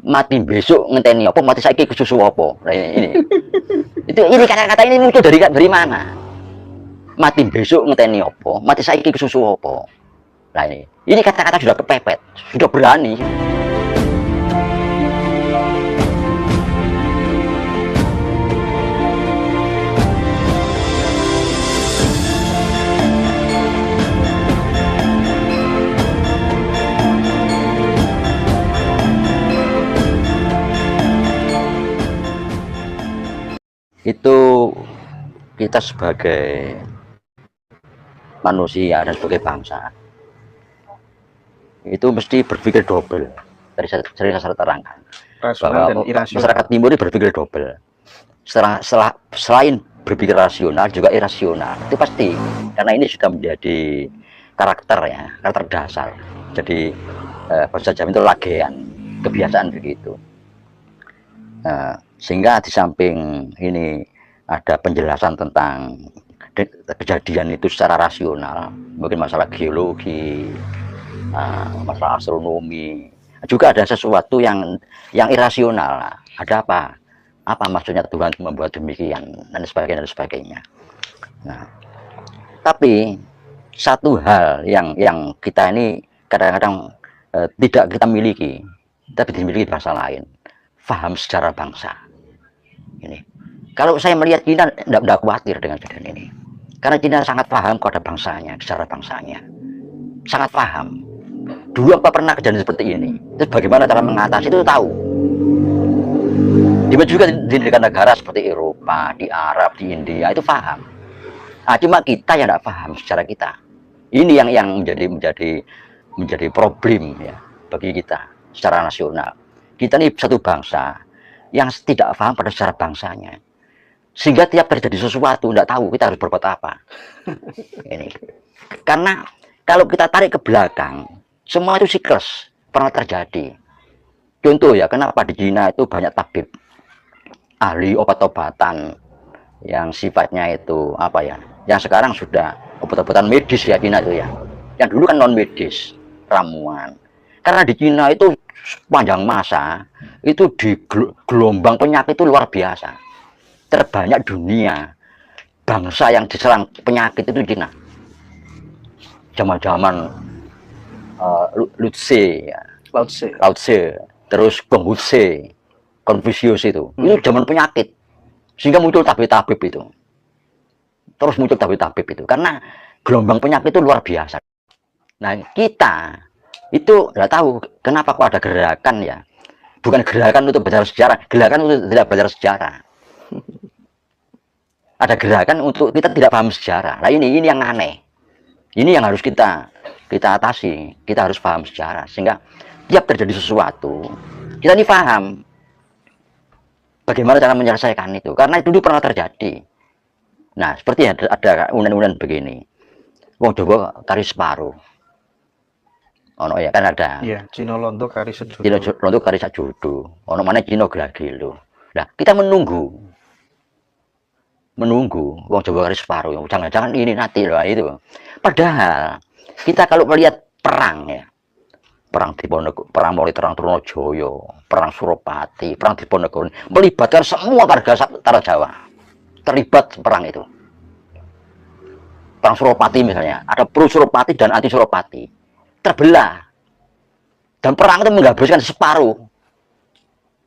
mati besok ngenteni apa, mati saiki kesusu apa. Nah, ini kata-kata ini muncul dari mana? Mati besok ngenteni apa, mati saiki kesusu apa. Nah, ini kata-kata sudah kepepet, sudah berani. Itu kita sebagai manusia dan sebagai bangsa itu mesti berpikir double. Dari saya terangkan bahwa masyarakat timur ini berpikir double. Selain berpikir rasional juga irasional, itu pasti, karena ini sudah menjadi karakter ya, karakter dasar. Jadi bahasa Jawa itu lagean, kebiasaan begitu. Sehingga di samping ini ada penjelasan tentang kejadian itu secara rasional, mungkin masalah geologi, masalah astronomi, juga ada sesuatu yang irasional. Ada apa maksudnya Tuhan membuat demikian dan sebagainya. Nah, tapi satu hal yang kita ini kadang-kadang tidak kita miliki, tapi dimiliki bangsa lain, paham sejarah bangsa. Ini kalau saya melihat Cina tidak khawatir dengan kejadian ini, karena Cina sangat paham kepada bangsanya, sejarah bangsanya, sangat paham. Dulu apa pernah kejadian seperti ini, terus bagaimana cara mengatasi itu tahu. Dia juga di negara-negara seperti Eropa, di Arab, di India itu paham. Cuma kita yang tidak paham sejarah kita. Ini yang menjadi problem ya bagi kita secara nasional. Kita ini satu bangsa yang tidak paham pada sejarah bangsanya, sehingga tiap terjadi sesuatu tidak tahu kita harus berbuat apa. Ini karena kalau kita tarik ke belakang, semua itu siklus pernah terjadi. Contoh ya, kenapa di Cina itu banyak tabib, ahli obat-obatan yang sifatnya itu apa ya, yang sekarang sudah obat-obatan medis ya Cina itu ya, yang dulu kan non medis, ramuan. Karena di Cina itu sepanjang masa itu di gelombang penyakit itu luar biasa, terbanyak dunia. Bangsa yang diserang penyakit itu Cina. Zaman-zaman Lao Tse, terus Konghucu, Konfusius itu zaman penyakit, sehingga muncul tabib-tabib itu, terus muncul tabib-tabib itu, karena gelombang penyakit itu luar biasa. Nah, kita itu nggak tahu kenapa kok ada gerakan ya, bukan gerakan untuk belajar sejarah, gerakan untuk tidak belajar sejarah. Ada gerakan untuk kita tidak paham sejarah. Nah, ini yang aneh. Ini yang harus kita atasi. Kita harus paham sejarah, sehingga tiap terjadi sesuatu kita ini paham bagaimana cara menyelesaikan itu, karena itu dulu pernah terjadi. Nah, seperti ada unen-unen begini, wong Jawa kari separuh. Ono ya kan ada. Iya, Cina londo kari sejudo. Cina londo kari sejudo. Ono mana Cina glagilo. Nah, kita menunggu wong Jawa kari separuh. Jangan-jangan ini nanti loh itu. Padahal kita kalau melihat perang ya, perang Diponegoro, perang mulai terang Trunojoyo, perang Suropati, perang Diponegoro, melibatkan semua warga Tanah Jawa. Terlibat perang itu. Perang Suropati misalnya, ada pro Suropati dan anti Suropati. Terbelah, dan perang itu menghabiskan separuh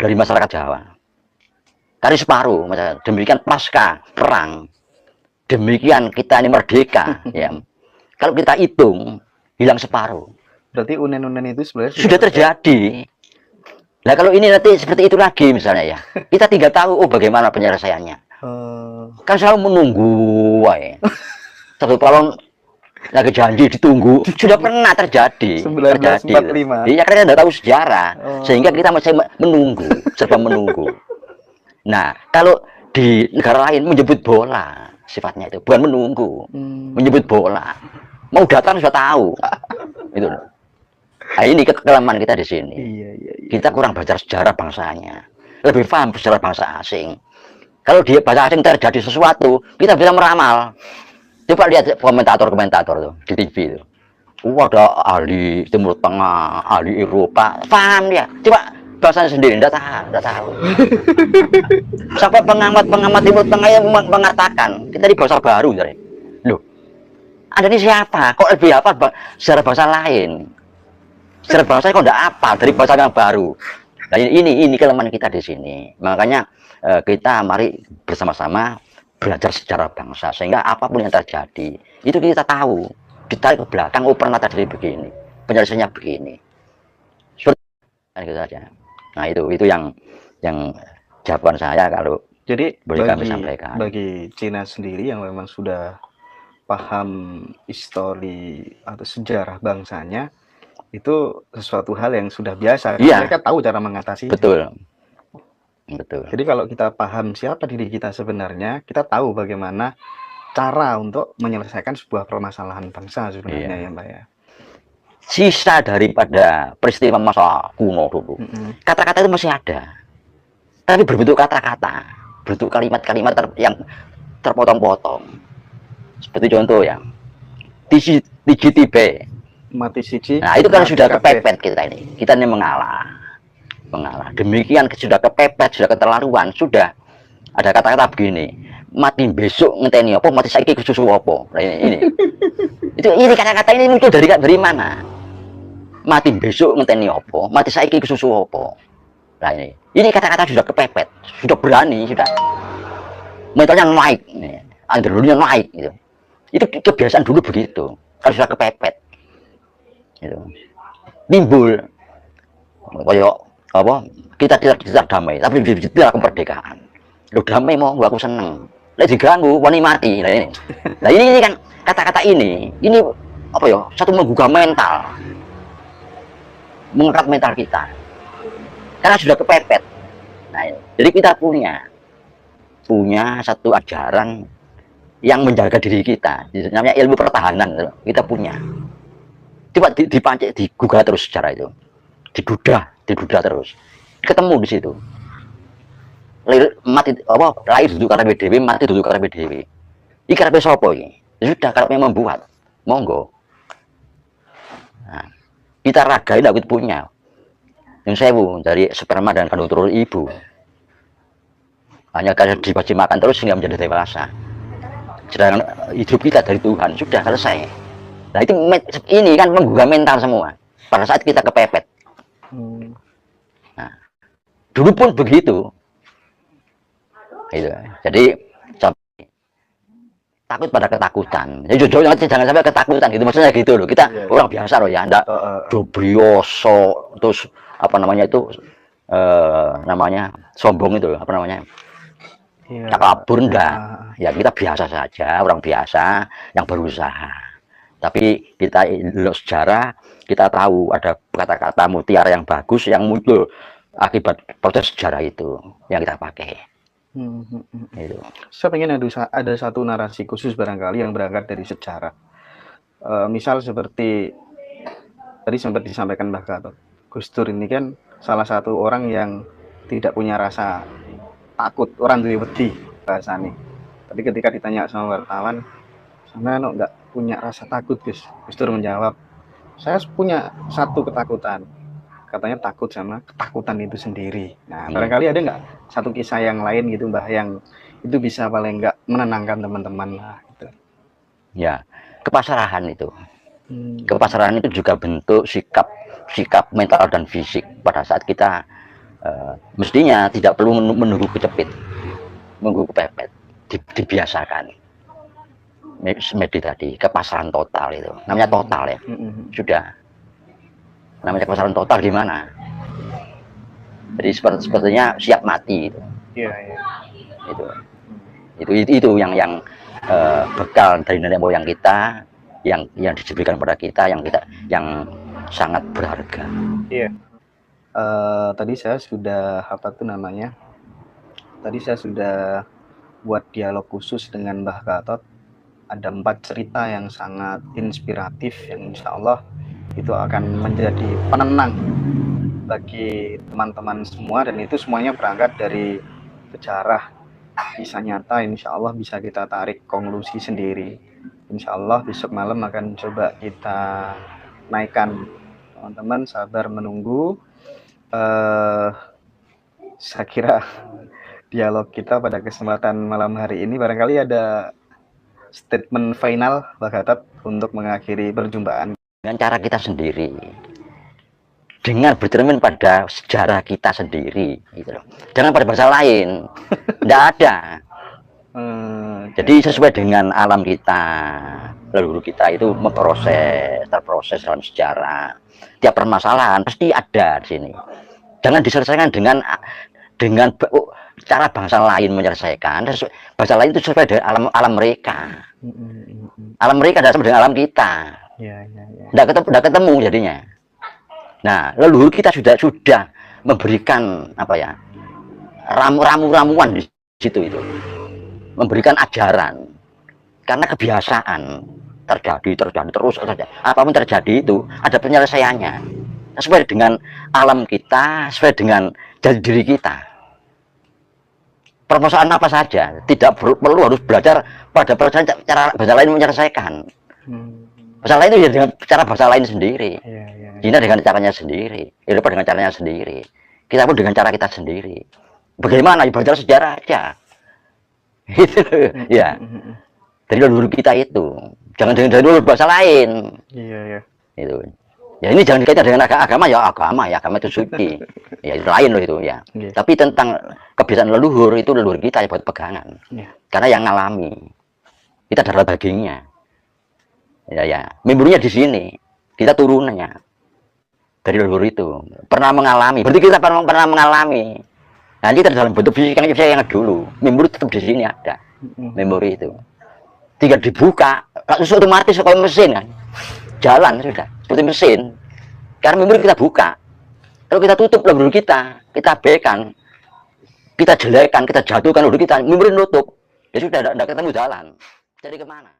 dari masyarakat Jawa, kali separuh. Demikian pasca perang, demikian kita ini merdeka ya. Kalau kita hitung hilang separuh, berarti unen-unen itu sebenarnya sudah terjadi. Nah, kalau ini nanti seperti itu lagi misalnya ya, kita tinggal tahu bagaimana penyelesaiannya. Kan selalu menunggu ya. Satu calon lagi janji ditunggu, sudah pernah terjadi. 1945. Iya, karena kita tidak tahu sejarah, sehingga kita masih menunggu, serba menunggu. Nah, kalau di negara lain menyebut bola, sifatnya itu bukan menunggu, menyebut bola. Mau datang sudah tahu, itu. Nah, ini kelemahan kita di sini. Iya. Kita kurang belajar sejarah bangsanya, lebih paham sejarah bangsa asing. Kalau di bahasa asing terjadi sesuatu, kita bisa meramal. Coba lihat komentator tuh di TV itu. Ada ahli Timur Tengah, ahli Eropa, paham ya. Coba bahasanya sendiri enggak tahu. Sampai pengamat Timur Tengah yang mengatakan kita di bahasa baru, jadi. Loh, Anda ini siapa? Kok lebih apa secara bahasa lain? Secara bahasa kok enggak apa dari bahasa yang baru. Nah, ini kelemahan kita di sini. Makanya kita mari bersama-sama belajar sejarah bangsa sehingga apapun yang terjadi itu kita tahu. Ditarik ke belakang, oh pernah terjadi begini, penyelesaiannya begini. Seperti gitu saja. Nah itu yang jawaban saya kalau Jadi boleh kami sampaikan. bagi Cina sendiri yang memang sudah paham histori atau sejarah bangsanya, itu sesuatu hal yang sudah biasa. Iya. Mereka tahu cara mengatasi. Betul. Jadi kalau kita paham siapa diri kita sebenarnya, kita tahu bagaimana cara untuk menyelesaikan sebuah permasalahan bangsa sebenarnya, ya Mbak ya. Sisa daripada peristiwa masa kuno dulu, kata-kata itu masih ada, tapi berbentuk kata-kata, berbentuk kalimat-kalimat yang terpotong-potong. Seperti contoh ya, tiji tibe, mati siji. Nah itu kan sudah kepepet kita ini mengalah. Demikian sudah kepepet, sudah keterlaluan, sudah ada kata-kata begini, mati besok ngenteni apa, mati saiki susu apa. Nah, ini kata-kata ini muncul dari mana? Mati besok ngenteni apa, mati saiki susu apa. Nah ini kata-kata sudah kepepet, sudah berani, sudah mentalnya naik, adrenalinnya naik gitu. Itu kebiasaan dulu begitu, kalau sudah kepepet gitu. Timbul kayak apa, kita tidak damai tapi tidak kemerdekaan. Lo damai mau aku seneng, lagi diganggu wani mati. Nah ini kan kata-kata ini apa ya, satu menggugah mental, mengangkat mental kita karena sudah kepepet. Nah jadi kita punya satu ajaran yang menjaga diri kita, namanya ilmu pertahanan. Kita punya, coba dipancing, digugah terus secara itu, didudah terus, ketemu di situ. Lahir duduk karena BDW, mati duduk karena BDW. Ini karena sopo ini? Sudah, karena membuat, monggo. Nah, kita ragai, kita punya. Yang sewu dari sperma dan kandung telur ibu. Hanya karena dibagi makan terus sehingga menjadi dewasa. Sedangkan hidup kita dari Tuhan sudah selesai. Nah itu ini kan menggugah mental semua pada saat kita kepepet. Nah, dulu pun begitu. Gitu. Jadi takut pada ketakutan. Jadi jangan sampai ketakutan gitu, maksudnya gitu loh. Kita orang biasa loh ya, ndak dobrioso terus apa namanya itu namanya sombong itu apa namanya? Takabur enggak. Ya kita biasa saja, orang biasa yang berusaha. Tapi kita lihat sejarah, kita tahu ada kata-kata mutiara yang bagus yang muncul akibat proses sejarah itu yang kita pakai. Itu. Saya pengen ada satu narasi khusus barangkali yang berangkat dari sejarah. Misal seperti tadi sempat disampaikan Mbah Gatot, Gus Dur ini kan salah satu orang yang tidak punya rasa takut, orang duwe wedi bahasane. Tapi ketika ditanya sama wartawan, "Sampeyan enggak punya rasa takut, Gus?" Gus Dur menjawab, "Saya punya satu ketakutan." Katanya takut sama ketakutan itu sendiri. Nah, barangkali ada nggak satu kisah yang lain gitu, Mbah, yang itu bisa paling nggak menenangkan teman-teman lah gitu. Ya, kepasrahan itu. Kepasrahan itu juga bentuk sikap mental dan fisik pada saat kita mestinya tidak perlu menunggu kejepit, menunggu kepepet, dibiasakan. Meditasi, kepasrahan total itu. Namanya total ya. Sudah. Namanya kepasrahan total gimana? Jadi sepertinya siap mati itu. Iya. Itu yang bekal dari nenek moyang kita yang diberikan pada kita yang sangat berharga. Iya. Tadi saya sudah Tadi saya sudah buat dialog khusus dengan Mbah Gatot. Ada 4 cerita yang sangat inspiratif yang insya Allah itu akan menjadi penenang bagi teman-teman semua, dan itu semuanya berangkat dari sejarah kisah nyata. Insya Allah bisa kita tarik konklusi sendiri. Insya Allah besok malam akan coba kita naikkan. Teman-teman sabar menunggu. eh saya kira dialog kita pada kesempatan malam hari ini barangkali ada statement final Pak Gatot untuk mengakhiri perjumpaan. Dengan cara kita sendiri, dengan bercermin pada sejarah kita sendiri, gitu loh. Jangan pada bangsa lain, tidak ada. Jadi sesuai dengan alam kita, leluhur kita itu terproses dalam sejarah. Tiap permasalahan pasti ada di sini. Jangan diselesaikan dengan cara bangsa lain menyelesaikan. Bangsa lain itu sesuai dengan alam mereka. Alam mereka tidak sama dengan alam kita. Tidak ketemu jadinya. Nah, leluhur kita sudah memberikan apa ya, ramuan di situ itu. Memberikan ajaran, karena kebiasaan terjadi terus saja. Apapun terjadi itu ada penyelesaiannya, sesuai dengan alam kita, sesuai dengan jati diri kita. Permasalahan apa saja, tidak perlu harus belajar pada cara bahasa lain menyelesaikan. Bahasa lain itu ya dengan cara bahasa lain sendiri. Cina dengan caranya sendiri, Eropa dengan caranya sendiri, kita pun dengan cara kita sendiri. Bagaimana? Belajar sejarah aja. Gitu ya. Dari leluhur kita itu, jangan dengan leluhur bahasa lain. Itu ya, ini jangan dikaitkan dengan agama itu suci ya, itu lain loh itu ya. Tapi tentang kebiasaan leluhur, itu leluhur kita ya buat pegangan, karena yang ngalami kita darah dagingnya ya, memorinya di sini, kita turunannya dari leluhur itu pernah mengalami, berarti kita pernah mengalami. Nanti dalam bentuk fisik yang dulu, memori tetap di sini ada, memori itu tinggal dibuka langsung otomatis kayak mesin kan, jalan sudah seperti mesin, karena memori kita buka. Kalau kita tutup leluhur kita abaikan, kita jelekkan, kita jatuhkan leluhur kita, memori nutup, ya sudah tidak ketemu jalan, jadi kemana?